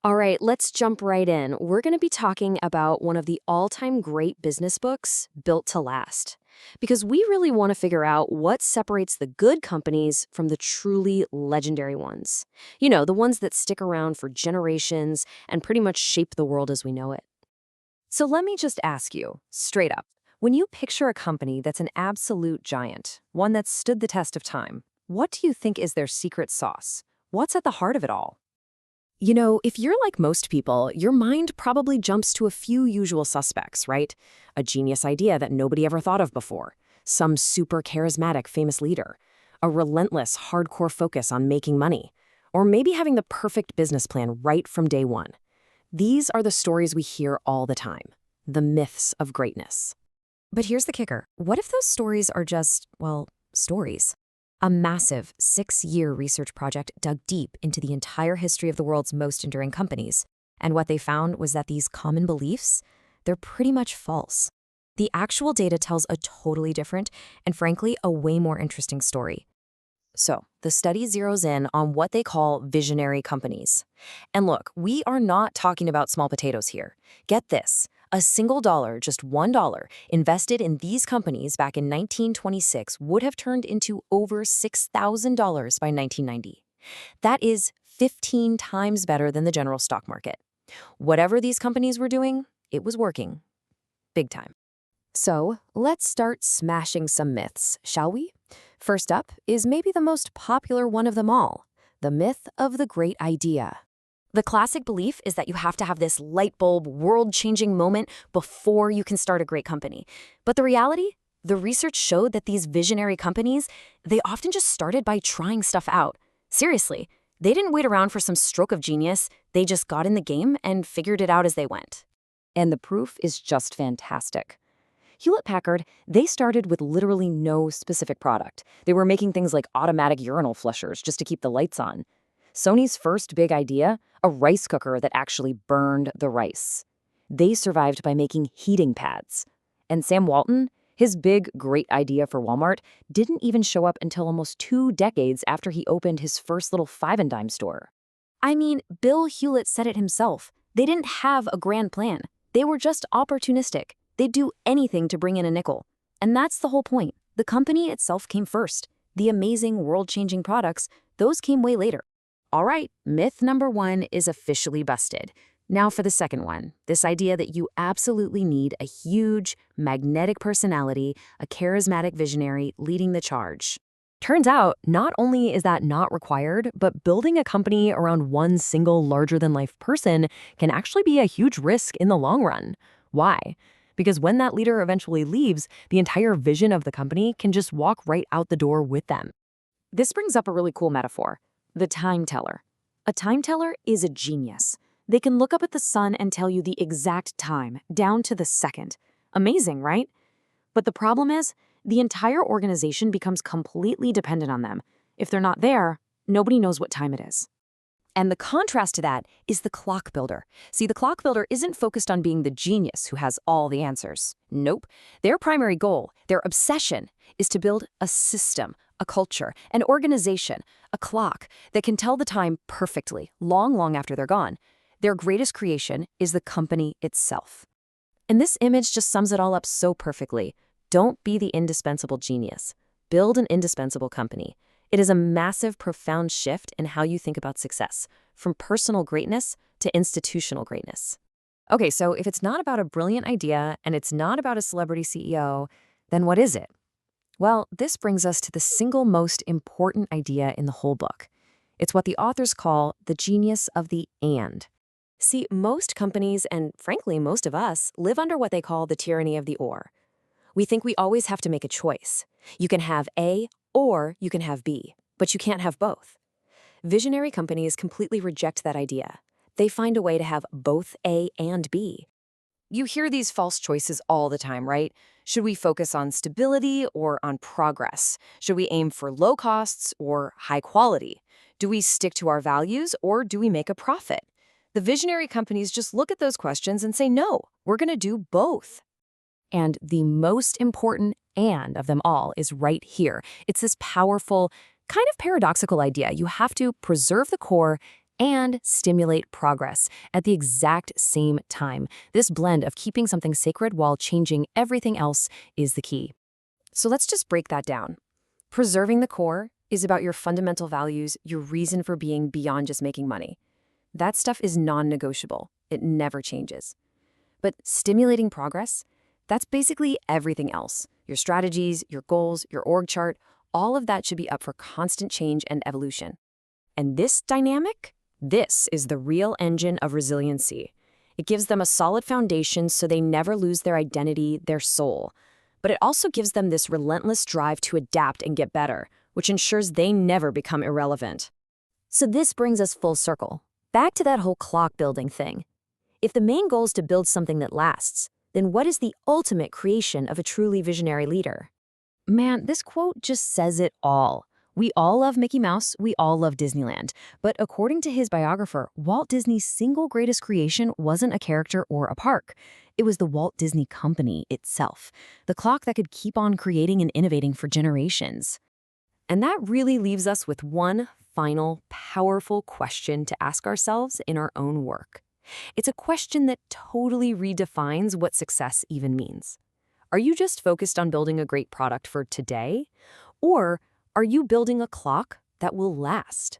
All right, let's jump right in. We're going to be talking about one of the all-time great business books, Built to Last. Because we really want to figure out what separates the good companies from the truly legendary ones. You know, the ones that stick around for generations and pretty much shape the world as we know it. So let me just ask you, straight up, when you picture a company that's an absolute giant, one that's stood the test of time, what do you think is their secret sauce? What's at the heart of it all? You know, if you're like most people, your mind probably jumps to a few usual suspects, right? A genius idea that nobody ever thought of before, some super charismatic famous leader, a relentless, hardcore focus on making money, or maybe having the perfect business plan right from day one. These are the stories we hear all the time, the myths of greatness. But here's the kicker. What if those stories are just, well, stories? A massive 6-year research project dug deep into the entire history of the world's most enduring companies. And what they found was that these common beliefs, they're pretty much false. The actual data tells a totally different and frankly, a way more interesting story. So, the study zeroes in on what they call visionary companies. And look, we are not talking about small potatoes here. Get this. A single dollar, just $1, invested in these companies back in 1926 would have turned into over $6,000 by 1990. That is 15 times better than the general stock market. Whatever these companies were doing, it was working. Big time. So, let's start smashing some myths, shall we? First up is maybe the most popular one of them all, the myth of the great idea. The classic belief is that you have to have this light bulb, world-changing moment before you can start a great company. But the reality? The research showed that these visionary companies, they often just started by trying stuff out. Seriously, they didn't wait around for some stroke of genius. They just got in the game and figured it out as they went. And the proof is just fantastic. Hewlett-Packard, they started with literally no specific product. They were making things like automatic urinal flushers just to keep the lights on. Sony's first big idea, a rice cooker that actually burned the rice. They survived by making heating pads. And Sam Walton, his big, great idea for Walmart, didn't even show up until almost 2 decades after he opened his first little five-and-dime store. I mean, Bill Hewlett said it himself. They didn't have a grand plan. They were just opportunistic. They'd do anything to bring in a nickel. And that's the whole point. The company itself came first. The amazing, world-changing products, those came way later. All right, myth number 1 is officially busted. Now for the second one, this idea that you absolutely need a huge, magnetic personality, a charismatic visionary leading the charge. Turns out, not only is that not required, but building a company around one single larger-than-life person can actually be a huge risk in the long run. Why? Because when that leader eventually leaves, the entire vision of the company can just walk right out the door with them. This brings up a really cool metaphor. The time teller. A time teller is a genius. They can look up at the sun and tell you the exact time, down to the second. Amazing, right? But the problem is, the entire organization becomes completely dependent on them. If they're not there, nobody knows what time it is. And the contrast to that is the clock builder. See, the clock builder isn't focused on being the genius who has all the answers. Nope. Their primary goal, their obsession, is to build a system, a culture, an organization, a clock that can tell the time perfectly, long, long after they're gone. Their greatest creation is the company itself. And this image just sums it all up so perfectly. Don't be the indispensable genius. Build an indispensable company. It is a massive, profound shift in how you think about success, from personal greatness to institutional greatness. Okay, so if it's not about a brilliant idea and it's not about a celebrity CEO, then what is it? Well, this brings us to the single most important idea in the whole book. It's what the authors call the genius of the and. See, most companies, and frankly most of us, live under what they call the tyranny of the or. We think we always have to make a choice. You can have A or you can have B, but you can't have both. Visionary companies completely reject that idea. They find a way to have both A and B. You hear these false choices all the time, right? Should we focus on stability or on progress? Should we aim for low costs or high quality? Do we stick to our values or do we make a profit? The visionary companies just look at those questions and say, no, we're going to do both. And the most important and of them all is right here. It's this powerful, kind of paradoxical idea. You have to preserve the core and stimulate progress at the exact same time. This blend of keeping something sacred while changing everything else is the key. So let's just break that down. Preserving the core is about your fundamental values, your reason for being beyond just making money. That stuff is non-negotiable. It never changes. But stimulating progress, that's basically everything else. Your strategies, your goals, your org chart, all of that should be up for constant change and evolution. And this dynamic? This is the real engine of resiliency. It gives them a solid foundation so they never lose their identity, their soul. But it also gives them this relentless drive to adapt and get better, which ensures they never become irrelevant. So this brings us full circle, back to that whole clock building thing. If the main goal is to build something that lasts, then what is the ultimate creation of a truly visionary leader? Man, this quote just says it all. We all love Mickey Mouse, we all love Disneyland. But according to his biographer, Walt Disney's single greatest creation wasn't a character or a park. It was the Walt Disney Company itself, the clock that could keep on creating and innovating for generations. And that really leaves us with one final, powerful question to ask ourselves in our own work. It's a question that totally redefines what success even means. Are you just focused on building a great product for today? Or are you building a clock that will last?